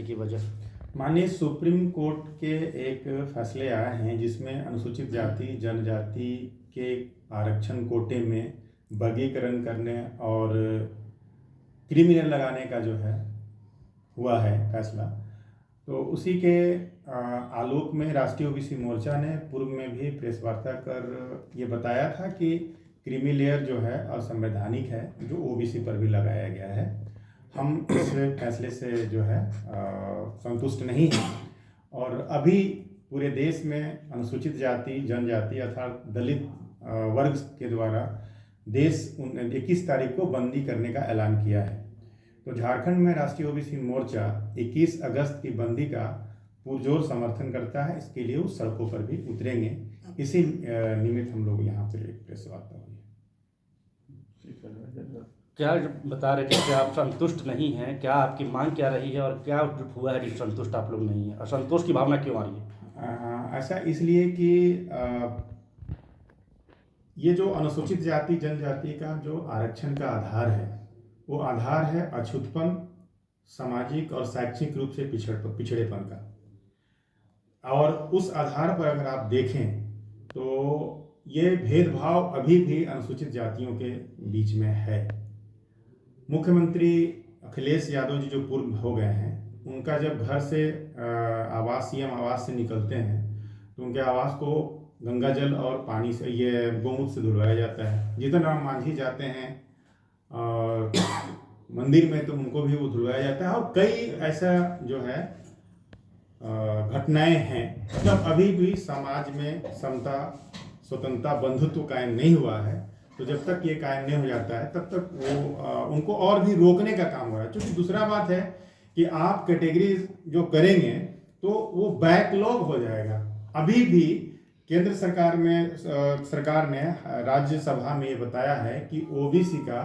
पीछे की वजह? माननीय सुप्रीम कोर्ट के एक फैसले आए हैं जिसमें अनुसूचित जाति जनजाति के आरक्षण कोटे में वर्गीकरण करने और क्रिमिनल लगाने का जो है हुआ है फैसला। तो उसी के आलोक में राष्ट्रीय ओबीसी मोर्चा ने पूर्व में भी प्रेस वार्ता कर ये बताया था कि क्रीमी लेयर जो है असंवैधानिक है, जो ओबीसी पर भी लगाया गया है। हम इस फैसले से जो है संतुष्ट नहीं हैं और अभी पूरे देश में अनुसूचित जाति जनजाति अर्थात दलित वर्ग के द्वारा देश 21 तारीख को बंदी करने का ऐलान किया है। तो झारखंड में राष्ट्रीय ओबीसी मोर्चा 21 अगस्त की बंदी का पुरजोर समर्थन करता है। इसके लिए वो सड़कों पर भी उतरेंगे। इसी निमित्त हम लोग यहाँ पर एक प्रेस वार्ता हुई है। क्या बता रहे थे कि आप संतुष्ट नहीं हैं, क्या आपकी मांग क्या रही है और क्या हुआ है कि संतुष्ट आप लोग नहीं हैं? असंतोष की भावना क्यों आ रही है? ऐसा इसलिए कि ये जो अनुसूचित जाति जनजाति का जो आरक्षण का आधार है वो आधार है अछूतपन, सामाजिक और शैक्षिक रूप से पिछड़ेपन का। और उस आधार पर अगर आप देखें तो ये भेदभाव अभी भी अनुसूचित जातियों के बीच में है। मुख्यमंत्री अखिलेश यादव जी जो पूर्व हो गए हैं, उनका जब घर से सीएम आवास से निकलते हैं तो उनके आवास को गंगा जल और पानी से ये गौमूत्र से धुलवाया जाता है। जीतन राम मांझी जाते हैं और मंदिर में तो उनको भी वो धुलवाया जाता है। और कई ऐसा जो है घटनाएं हैं। जब अभी भी समाज में समता स्वतंत्रता बंधुत्व कायम नहीं हुआ है, तो जब तक ये कायम नहीं हो जाता है तब तक वो उनको और भी रोकने का काम हो रहा है। क्योंकि दूसरा बात है कि आप कैटेगरी जो करेंगे तो वो बैकलॉग हो जाएगा। अभी भी केंद्र सरकार ने राज्यसभा में ये बताया है कि ओबीसी का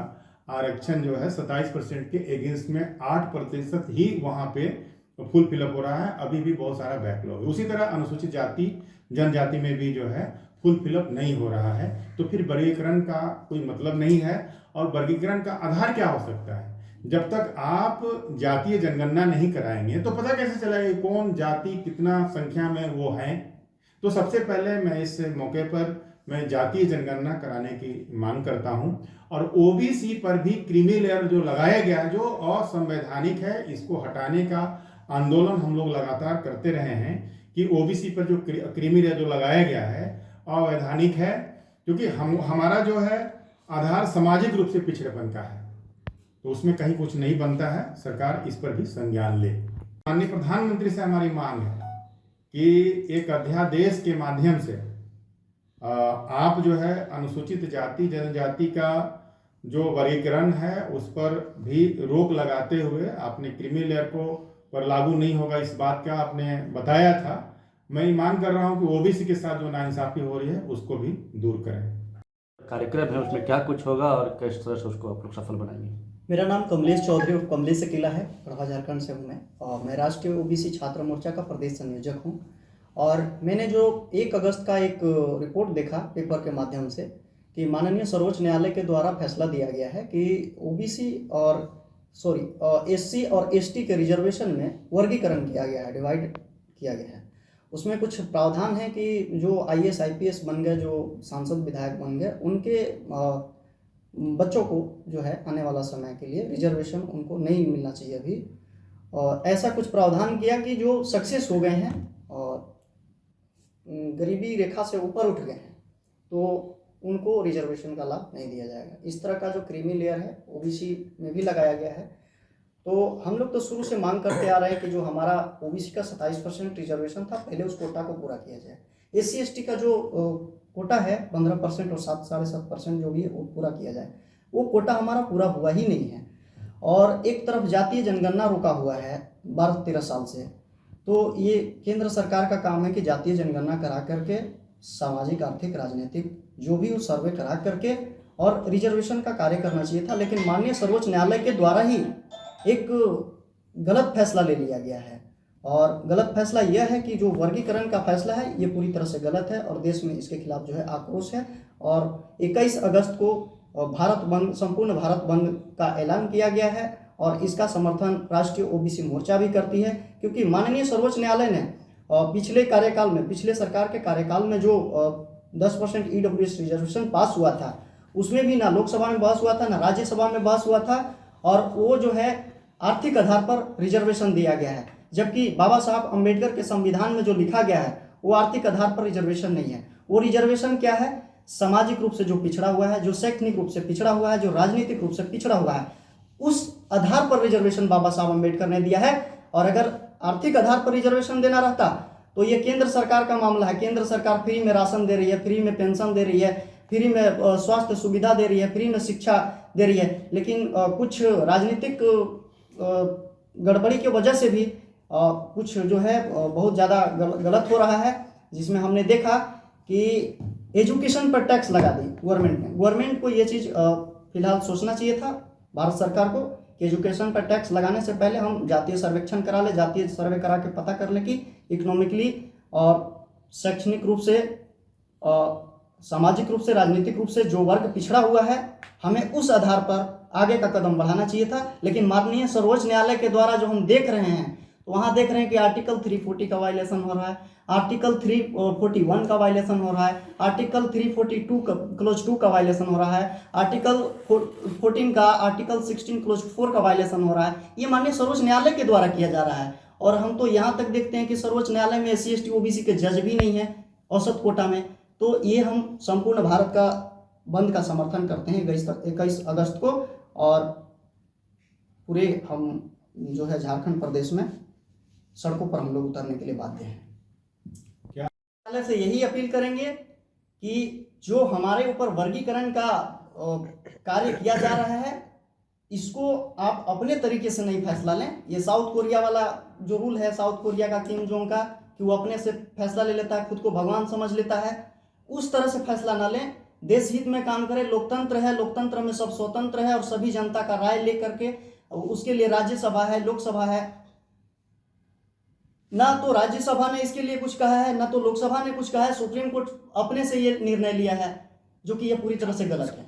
आरक्षण जो है 27% के अगेंस्ट में 8% ही वहाँ पे फुल फिलअप हो रहा है। अभी भी बहुत सारा बैकलॉग है। उसी तरह अनुसूचित जाति जनजाति में भी जो है फुल फिलअप नहीं हो रहा है। तो फिर वर्गीकरण का कोई मतलब नहीं है। और वर्गीकरण का आधार क्या हो सकता है? जब तक आप जातीय जनगणना नहीं कराएंगे तो पता कैसे चलेगा कौन जाति कितना संख्या में वो है। तो सबसे पहले मैं इस मौके पर मैं जातीय जनगणना कराने की मांग करता हूं। और ओबीसी पर भी क्रीमी लेयर जो लगाया गया है जो असंवैधानिक है, इसको हटाने का आंदोलन हम लोग लगातार करते रहे हैं कि ओबीसी पर जो क्रीमी लेयर जो लगाया गया है अवैधानिक है। क्योंकि हमारा जो है आधार सामाजिक रूप से पिछड़ेपन का है, तो उसमें कहीं कुछ नहीं बनता है। सरकार इस पर भी संज्ञान ले। माननीय प्रधानमंत्री से हमारी मांग है कि एक अध्यादेश के माध्यम से आप जो है अनुसूचित जाति जनजाति का जो वर्गीकरण है उस पर भी रोक लगाते हुए आपने क्रीमी लेयर को पर लागू नहीं होगा इस बात का आपने बताया था। मैं मांग कर रहा हूं कि ओबीसी के साथ जो नाइंसाफी हो रही है उसको भी दूर करें। कार्यक्रम है उसमें क्या कुछ होगा और किस तरह से उसको आप लोग सफल बनाएंगे? मेरा नाम कमलेश चौधरी और कमलेश अकेला है, गढ़वा झारखंड से हूँ मैं। और मैं राष्ट्रीय ओबीसी छात्र मोर्चा का प्रदेश संयोजक हूँ। और मैंने जो 1 अगस्त का एक रिपोर्ट देखा पेपर के माध्यम से कि माननीय सर्वोच्च न्यायालय के द्वारा फैसला दिया गया है कि ओबीसी और एससी और एसटी के रिजर्वेशन में वर्गीकरण किया गया है, डिवाइड किया गया है। उसमें कुछ प्रावधान है कि जो आईएएस आईपीएस बन गए, जो सांसद विधायक बन गए, उनके बच्चों को जो है आने वाला समय के लिए रिजर्वेशन उनको नहीं मिलना चाहिए अभी। और ऐसा कुछ प्रावधान किया कि जो सक्सेस हो गए हैं और गरीबी रेखा से ऊपर उठ गए हैं तो उनको रिजर्वेशन का लाभ नहीं दिया जाएगा। इस तरह का जो क्रीमी लेयर है ओबीसी में भी लगाया गया है। तो हम लोग तो शुरू से मांग करते आ रहे हैं कि जो हमारा ओबीसी का 27% रिजर्वेशन था, पहले उस कोटा को पूरा किया जाए। एससी एसटी का जो कोटा है 15% और 7.5% जो भी है वो पूरा किया जाए। वो कोटा हमारा पूरा हुआ ही नहीं है। और एक तरफ जातीय जनगणना रुका हुआ है 12-13 साल से। तो ये केंद्र सरकार का काम है कि जातीय जनगणना करा करके सामाजिक आर्थिक राजनीतिक जो भी वो सर्वे करा करके और रिजर्वेशन का कार्य करना चाहिए था। लेकिन माननीय सर्वोच्च न्यायालय के द्वारा ही एक गलत फैसला ले लिया गया है। और गलत फैसला यह है कि जो वर्गीकरण का फैसला है ये पूरी तरह से गलत है और देश में इसके खिलाफ जो है आक्रोश है। और 21 अगस्त को भारत बंद, संपूर्ण भारत बंद का ऐलान किया गया है। और इसका समर्थन राष्ट्रीय ओबीसी मोर्चा भी करती है, क्योंकि माननीय सर्वोच्च न्यायालय ने पिछले कार्यकाल में, पिछले सरकार के कार्यकाल में जो 10% ईडब्ल्यूएस रिजर्वेशन पास हुआ था, उसमें भी ना लोकसभा में बहस हुआ था, ना राज्यसभा में बहस हुआ था, और वो जो है आर्थिक आधार पर रिजर्वेशन दिया गया है, जबकि बाबा साहब अम्बेडकर के संविधान में जो लिखा गया है वो आर्थिक आधार पर रिजर्वेशन नहीं है। वो रिजर्वेशन क्या है? सामाजिक रूप से जो पिछड़ा हुआ है, जो शैक्षणिक रूप से पिछड़ा हुआ है, जो राजनीतिक रूप से पिछड़ा हुआ है, उस आधार पर रिजर्वेशन बाबा साहब अम्बेडकर ने दिया है। और अगर आर्थिक आधार पर रिजर्वेशन देना रहता तो ये केंद्र सरकार का मामला है। केंद्र सरकार फ्री में राशन दे रही है, फ्री में पेंशन दे रही है, फ्री में स्वास्थ्य सुविधा दे रही है, फ्री में शिक्षा दे रही है, लेकिन कुछ राजनीतिक गड़बड़ी की वजह से भी कुछ जो है बहुत ज़्यादा गलत हो रहा है, जिसमें हमने देखा कि एजुकेशन पर टैक्स लगा दी गवर्नमेंट ने। गवर्नमेंट को ये चीज़ फिलहाल सोचना चाहिए था, भारत सरकार को, कि एजुकेशन पर टैक्स लगाने से पहले हम जातीय सर्वेक्षण करा ले, जातीय सर्वे करा के पता कर ले कि इकोनॉमिकली और शैक्षणिक रूप से, सामाजिक रूप से, राजनीतिक रूप से जो वर्ग पिछड़ा हुआ है, हमें उस आधार पर आगे का कदम बढ़ाना चाहिए था। लेकिन माननीय सर्वोच्च न्यायालय के द्वारा जो हम देख रहे हैं, तो वहाँ देख रहे हैं कि आर्टिकल 340 का वायलेशन हो रहा है, आर्टिकल 341 का वायलेशन हो रहा है, आर्टिकल 342 का क्लोज 2 का वायलेशन हो रहा है, आर्टिकल 14 का, आर्टिकल 16 क्लोज 4 का वायलेशन हो रहा है। ये माननीय सर्वोच्च न्यायालय के द्वारा किया जा रहा है। और हम तो यहाँ तक देखते हैं कि सर्वोच्च न्यायालय में SC ST OBC के जज भी नहीं है औसत कोटा में। तो ये हम संपूर्ण भारत का बंद का समर्थन करते हैं 21 अगस्त को, और पूरे हम जो है झारखंड प्रदेश में सड़कों पर हम लोग उतरने के लिए बाध्य हैं। न्यायालय से यही अपील करेंगे कि जो हमारे ऊपर वर्गीकरण का कार्य किया जा रहा है, इसको आप अपने तरीके से नहीं फैसला लें। ये साउथ कोरिया वाला जो रूल है, साउथ कोरिया का किम जोंग का, कि वो अपने से फैसला ले लेता है, खुद को भगवान समझ लेता है, उस तरह से फैसला ना लें। देश हित में काम करें। लोकतंत्र है, लोकतंत्र में सब स्वतंत्र है और सभी जनता का राय ले करके, उसके लिए राज्यसभा है, लोकसभा है। ना तो राज्यसभा ने इसके लिए कुछ कहा है, ना तो लोकसभा ने कुछ कहा है। सुप्रीम कोर्ट अपने से ये निर्णय लिया है, जो कि ये पूरी तरह से गलत है।